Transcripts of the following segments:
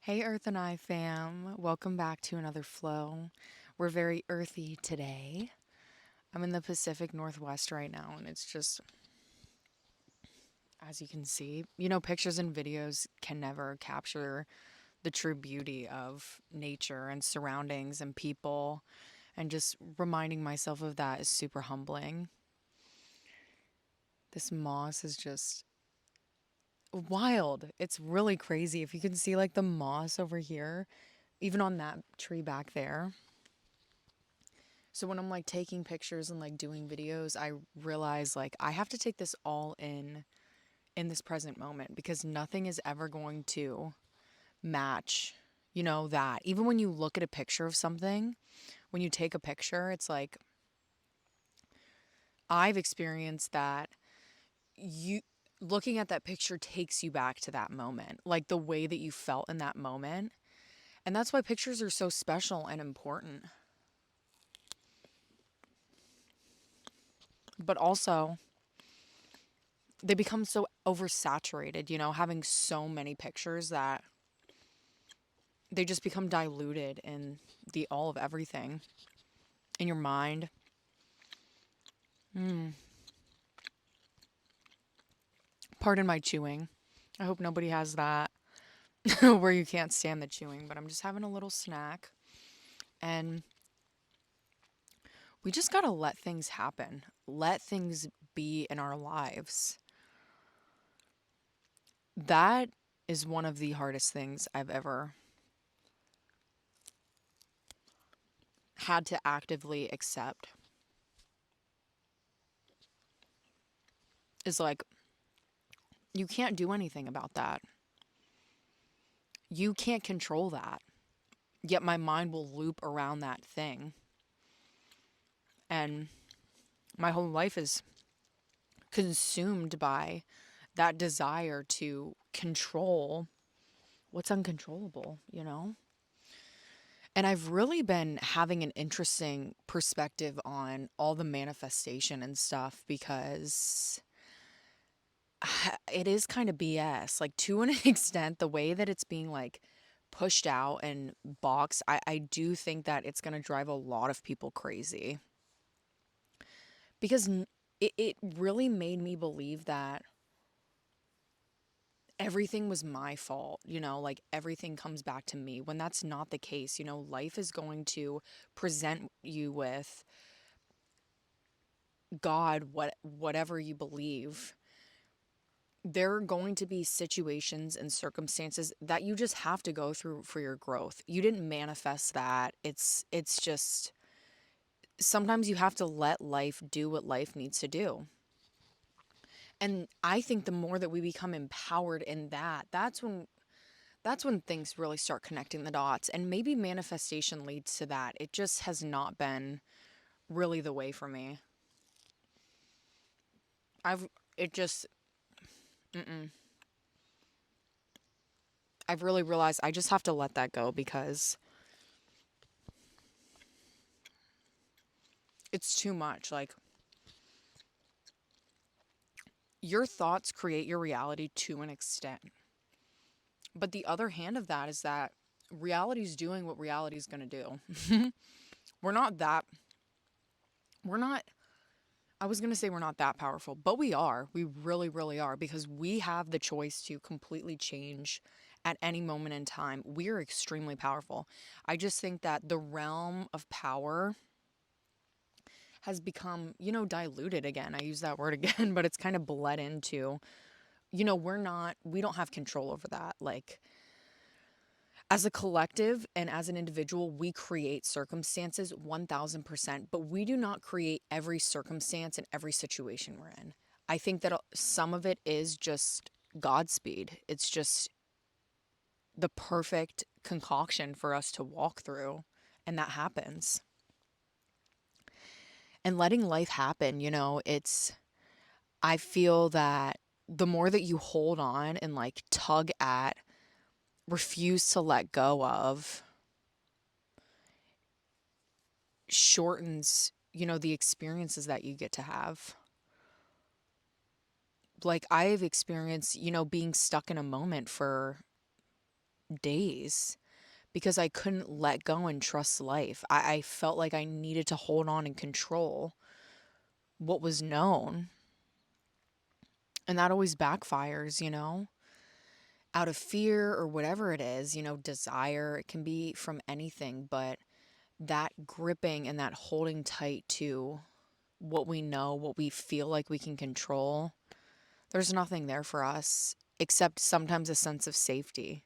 Hey, Earth and I fam. Welcome back to another flow. We're very earthy today. I'm in the Pacific Northwest right now, and it's just, as you can see, pictures and videos can never capture the true beauty of nature and surroundings and people. And just reminding myself of that is super humbling. This moss is just wild. It's really crazy. If you can see like the moss over here, even on that tree back there. So when I'm like taking pictures and like doing videos, I realize like I have to take this all in this present moment because nothing is ever going to match, that. Even when you look at a picture of something, when you take a picture, it's like I've experienced that you looking at that picture takes you back to that moment, like the way that you felt in that moment. And that's why pictures are so special and important. But also, they become so oversaturated, having so many pictures that they just become diluted in the all of everything in your mind. Pardon my chewing. I hope nobody has that where you can't stand the chewing, but I'm just having a little snack and we just got to let things happen. Let things be in our lives. That is one of the hardest things I've ever had to actively accept. Is like you can't do anything about that. You can't control that. Yet my mind will loop around that thing. And my whole life is consumed by that desire to control what's uncontrollable. And I've really been having an interesting perspective on all the manifestation and stuff because it is kind of BS. Like, to an extent, the way that it's being like pushed out and boxed, I do think that it's going to drive a lot of people crazy because it really made me believe that everything was my fault, like everything comes back to me when that's not the case. Life is going to present you with God, whatever you believe. There are going to be situations and circumstances that you just have to go through for your growth. You didn't manifest that. It's just sometimes you have to let life do what life needs to do. And I think the more that we become empowered in that, that's when things really start connecting the dots, and maybe manifestation leads to that. It just has not been really the way for me. I've it just I've really realized I just have to let that go because it's too much. Like, your thoughts create your reality to an extent. But the other hand of that is that reality's doing what reality's going to do. we're not that we're not I was going to say we're not that powerful, but we are. We really, really are because we have the choice to completely change at any moment in time. We are extremely powerful. I just think that the realm of power has become, diluted again. I use that word again, but it's kind of bled into, we don't have control over that. Like, as a collective and as an individual, we create circumstances 1000%, but we do not create every circumstance and every situation we're in. I think that some of it is just Godspeed. It's just the perfect concoction for us to walk through, and that happens. And letting life happen, I feel that the more that you hold on and like tug at, refuse to let go of, shortens, the experiences that you get to have. Like, I've experienced, being stuck in a moment for days because I couldn't let go and trust life. I felt like I needed to hold on and control what was known. And that always backfires, out of fear or whatever it is, desire. It can be from anything, but that gripping and that holding tight to what we know, what we feel like we can control, there's nothing there for us except sometimes a sense of safety.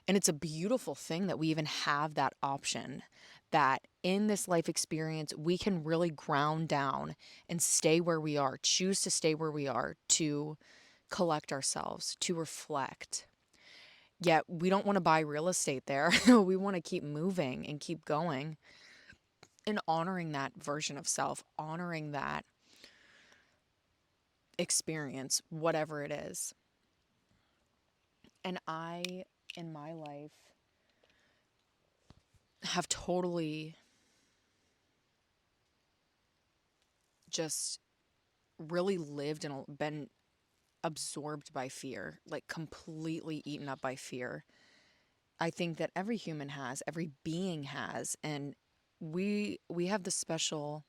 And it's a beautiful thing that we even have that option, that in this life experience, we can really ground down and stay where we are, choose to stay where we are, to collect ourselves, to reflect. Yet we don't want to buy real estate there. We want to keep moving and keep going and honoring that version of self, honoring that experience, whatever it is. And I, in my life, have totally just really lived and been absorbed by fear, like completely eaten up by fear. I think that every human has, every being has, and we have the special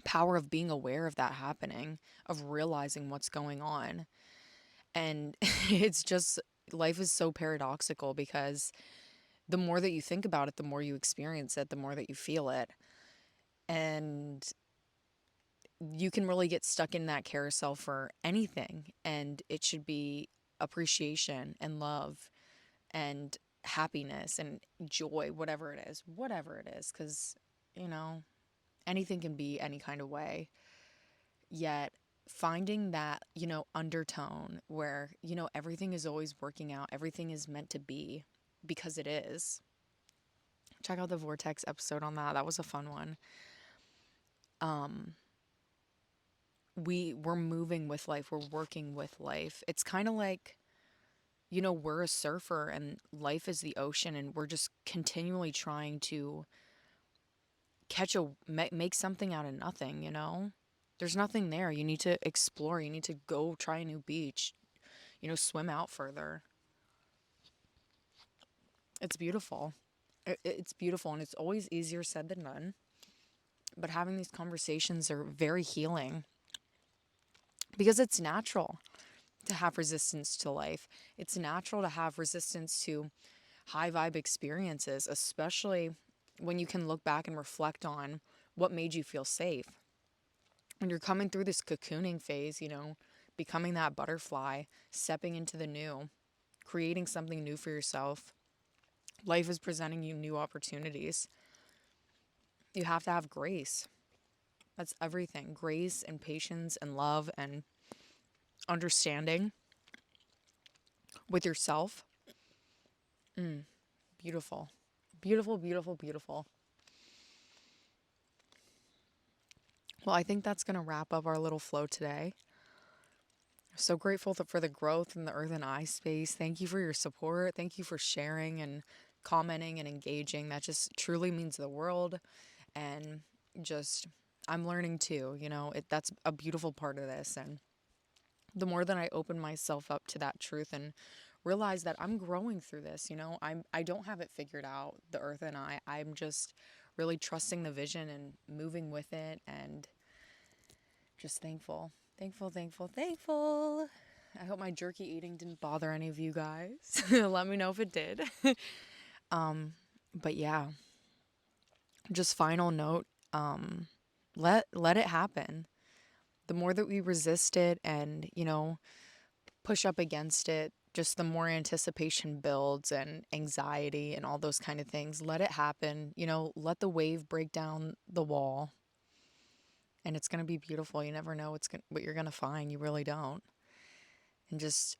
power of being aware of that happening, of realizing what's going on. And it's just life is so paradoxical because the more that you think about it, the more you experience it, the more that you feel it. And you can really get stuck in that carousel for anything. And it should be appreciation and love and happiness and joy, whatever it is. Because, you know, anything can be any kind of way. Yet finding that, undertone where, everything is always working out, everything is meant to be because it is. Check out the Vortex episode on that. That was a fun one. Um, we're moving with life, we're working with life. It's kind of like, we're a surfer and life is the ocean, and we're just continually trying to make something out of nothing. There's nothing there. You need to explore, you need to go try a new beach, swim out further. It's beautiful. It's beautiful, and it's always easier said than done, but having these conversations are very healing because it's natural to have resistance to life. It's natural to have resistance to high vibe experiences, especially when you can look back and reflect on what made you feel safe. When you're coming through this cocooning phase, becoming that butterfly, stepping into the new, creating something new for yourself, life is presenting you new opportunities. You have to have grace. That's everything. Grace and patience and love and understanding with yourself. Beautiful. Beautiful, beautiful, beautiful. Well, I think that's going to wrap up our little flow today. So grateful for the growth in the Earth and I space. Thank you for your support. Thank you for sharing and commenting and engaging. That just truly means the world. And just, I'm learning too, that's a beautiful part of this. And the more that I open myself up to that truth and realize that I'm growing through this, I don't have it figured out, the Earth and I'm just really trusting the vision and moving with it, and just thankful. Thankful, thankful, thankful. I hope my jerky eating didn't bother any of you guys. Let me know if it did. But yeah, just final note, let it happen. The more that we resist it and, push up against it, just the more anticipation builds and anxiety and all those kind of things. Let it happen. Let the wave break down the wall, and it's going to be beautiful. You never know what you're going to find. You really don't. And just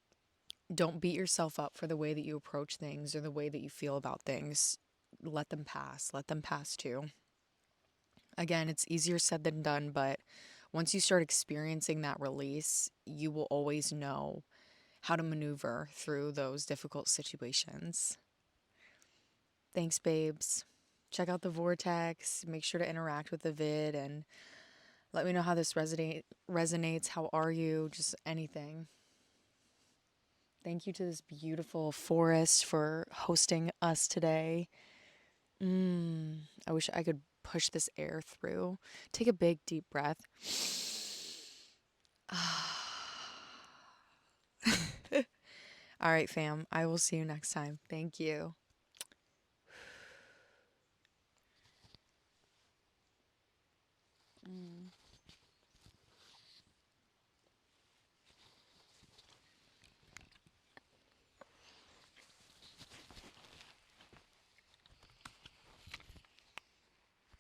don't beat yourself up for the way that you approach things or the way that you feel about things. Let them pass. Let them pass too. Again, it's easier said than done, but once you start experiencing that release, you will always know how to maneuver through those difficult situations. Thanks, babes. Check out the Vortex. Make sure to interact with the vid and let me know how this resonates. How are you? Just anything. Thank you to this beautiful forest for hosting us today. I wish I could push this air through. Take a big, deep breath. All right, fam. I will see you next time. Thank you.